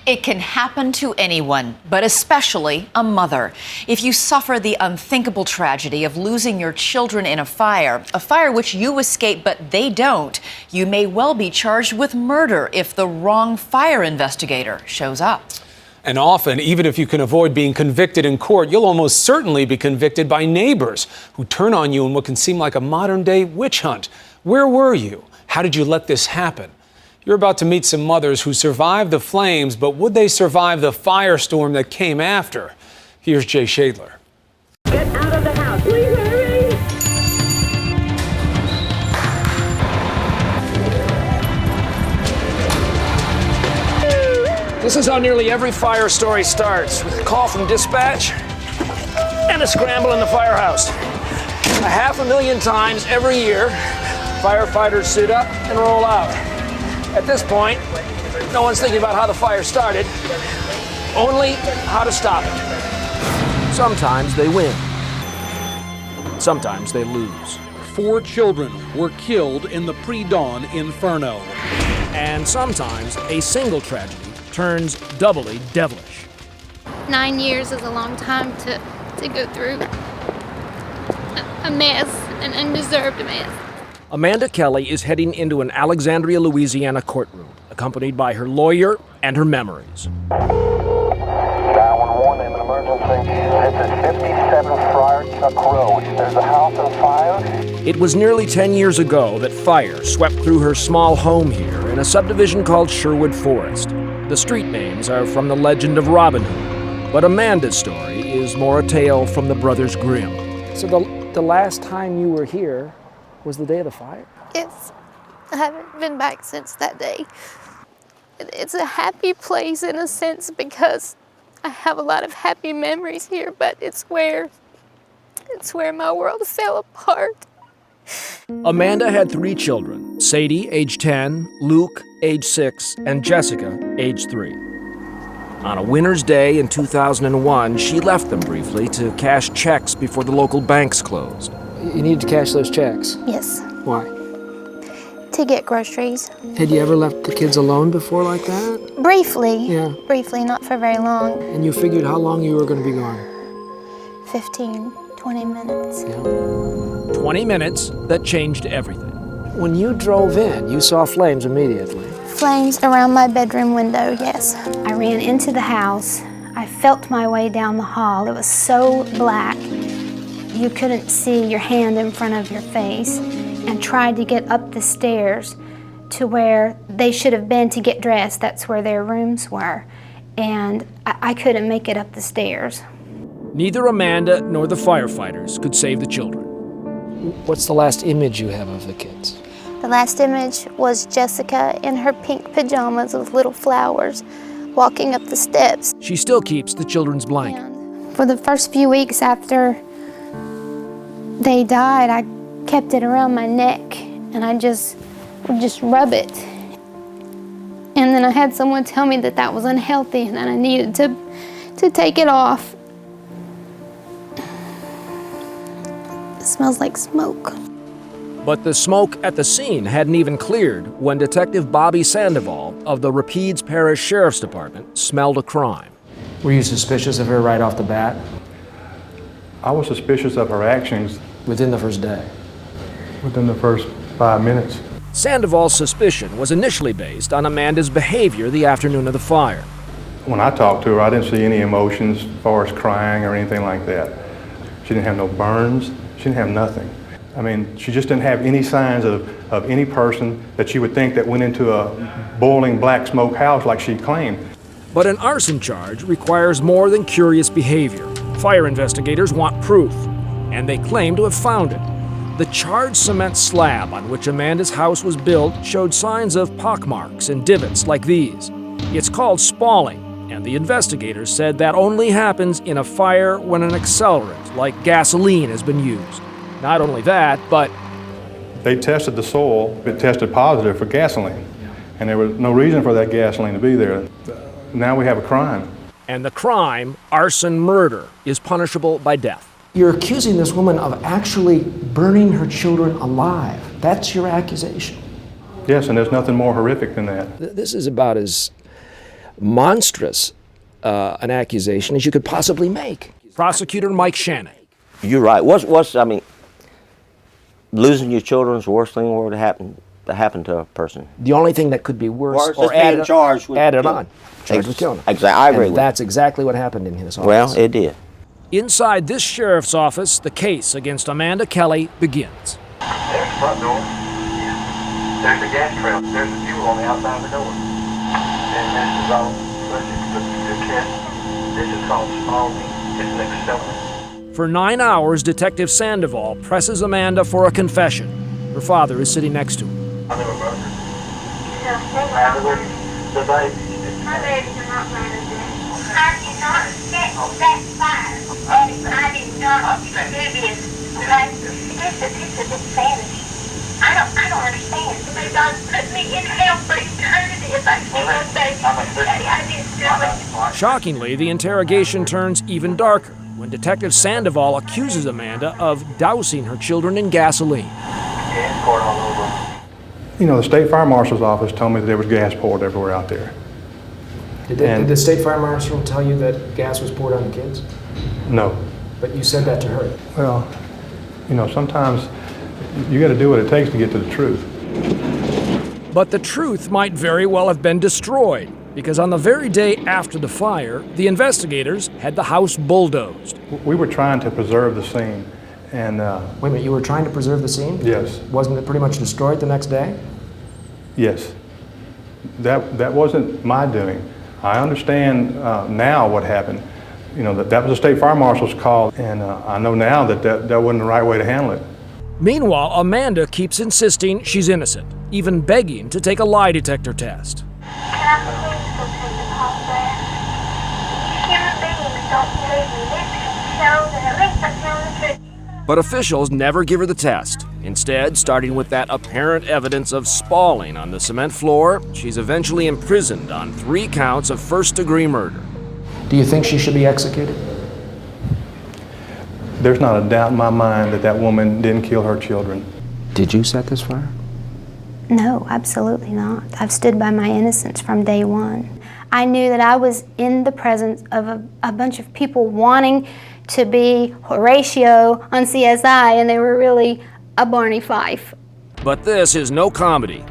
It can happen to anyone, but especially a mother. If you suffer the unthinkable tragedy of losing your children in a fire which you escape but they don't, you may well be charged with murder if the wrong fire investigator shows up. And often, even if you can avoid being convicted in court, you'll almost certainly be convicted by neighbors who turn on you in what can seem like a modern-day witch hunt. Where were you? How did you let this happen? You're about to meet some mothers who survived the flames, but would they survive the firestorm that came after? Here's Jay Shadler. Get out of the house. Please hurry. This is how nearly every fire story starts, with a call from dispatch and a scramble in the firehouse. 500,000 times every year, firefighters suit up and roll out. At this point, no one's thinking about how the fire started, only how to stop it. Sometimes they win. Sometimes they lose. 4 children were killed in the pre-dawn inferno. And sometimes a single tragedy turns doubly devilish. 9 years is a long time to go through a mess, an undeserved mess. Amanda Kelly is heading into an Alexandria, Louisiana courtroom, accompanied by her lawyer and her memories. 911, an emergency. This is 57 Friar Tuck Road. There's a house on fire. It was nearly 10 years ago that fire swept through her small home here in a subdivision called Sherwood Forest. The street names are from the legend of Robin Hood, but Amanda's story is more a tale from the Brothers Grimm. So the last time you were here was the day of the fire? Yes, I haven't been back since that day. It's a happy place in a sense because I have a lot of happy memories here, but it's where my world fell apart. Amanda had 3 children, Sadie, age 10, Luke, age 6, and Jessica, age 3. On a winter's day in 2001, she left them briefly to cash checks before the local banks closed. You needed to cash those checks? Yes, Why? to get groceries. Had you ever left the kids alone before like that? Briefly. Yeah. Briefly, not for very long. And you figured how long you were going to be gone? 15, 20 minutes. Yeah. 20 minutes that changed everything. When you drove in, you saw flames immediately. Flames around my bedroom window, yes. I ran into the house. I felt my way down the hall. It was so black, you couldn't see your hand in front of your face, and tried to get up the stairs to where they should have been to get dressed. That's where their rooms were. And I couldn't make it up the stairs. Neither Amanda nor the firefighters could save the children. What's the last image you have of the kids? The last image was Jessica in her pink pajamas with little flowers walking up the steps. She still keeps the children's blanket. And for the first few weeks after they died, I kept it around my neck and I would just rub it. And then I had someone tell me that that was unhealthy and that I needed to take it off. It smells like smoke. But the smoke at the scene hadn't even cleared when Detective Bobby Sandoval of the Rapides Parish Sheriff's Department smelled a crime. Were you suspicious of her right off the bat? I was suspicious of her actions. Within the first day? Within the first 5 minutes. Sandoval's suspicion was initially based on Amanda's behavior the afternoon of the fire. When I talked to her, I didn't see any emotions as far as crying or anything like that. She didn't have no burns. She didn't have nothing. I mean, she just didn't have any signs of any person that you would think that went into a boiling black smoke house like she claimed. But an arson charge requires more than curious behavior. Fire investigators want proof, and they claim to have found it. The charred cement slab on which Amanda's house was built showed signs of pockmarks and divots like these. It's called spalling, and the investigators said that only happens in a fire when an accelerant like gasoline has been used. Not only that, but they tested the soil. It tested positive for gasoline, and there was no reason for that gasoline to be there. Now we have a crime. And the crime, arson murder, is punishable by death. You're accusing this woman of actually burning her children alive. That's your accusation. Yes, and there's nothing more horrific than that. This is about as monstrous an accusation as you could possibly make. Prosecutor Mike Shannon. You're right. I mean, losing your children is the worst thing in the world to happen to a person. The only thing that could be worse or being added, charged with added killing. on. Charged with killing him. Exactly. I agree And with that's exactly what happened in his office. Well, it did. Inside this sheriff's office, the case against Amanda Kelly begins. There's the front door. There's the gas trail. There's the fuel on the outside of the door. And this is all subject to the test. This is called Spalding. It's an accelerant. For 9 hours, Detective Sandoval presses Amanda for a confession. Her father is sitting next to her. I never murdered. The baby. My babies are not murdered. I did not set that fire. I did not do this. Okay? This is insanity. I don't understand. May God put me in hell for eternity if I see those babies. I didn't do it. Shockingly, the interrogation turns even darker when Detective Sandoval accuses Amanda of dousing her children in gasoline. Gas poured all over. You know, the state fire marshal's office told me that there was gas poured everywhere out there. Did the state fire marshal tell you that gas was poured on the kids? No. But you said that to her. Well, you know, sometimes you got to do what it takes to get to the truth. But the truth might very well have been destroyed, because on the very day after the fire, the investigators had the house bulldozed. We were trying to preserve the scene, and Wait a minute, you were trying to preserve the scene? yes, Wasn't it pretty much destroyed the next day? yes, that wasn't my doing. I understand now what happened. You know, that was the state fire marshal's call, and I know now that wasn't the right way to handle it. Meanwhile, Amanda keeps insisting she's innocent, even begging to take a lie detector test. Can I please go take the call back? You human beings don't believe me. This shows that at least I'm telling the truth. But officials never give her the test. Instead, starting with that apparent evidence of spalling on the cement floor, she's eventually imprisoned on 3 counts of first-degree murder. Do you think she should be executed? There's not a doubt in my mind that woman didn't kill her children. Did you set this fire? No, absolutely not. I've stood by my innocence from day one. I knew that I was in the presence of a bunch of people wanting to be Horatio on CSI, and they were really a Barney Fife. But this is no comedy.